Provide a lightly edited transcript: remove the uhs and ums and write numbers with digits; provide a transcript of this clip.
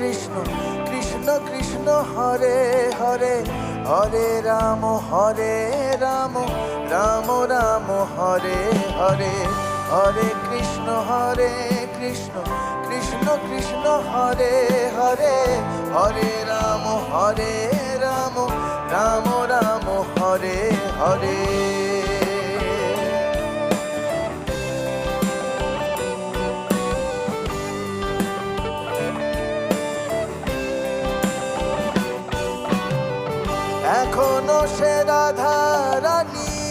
কৃষ্ণ কৃষ্ণ কৃষ্ণ হরে হরে, হরে রাম রাম রাম হরে হরে, হরে কৃষ্ণ কৃষ্ণ কৃষ্ণ হরে হরে, হরে রাম রাম রাম হরে হরে। এখনো সে রাধা রানী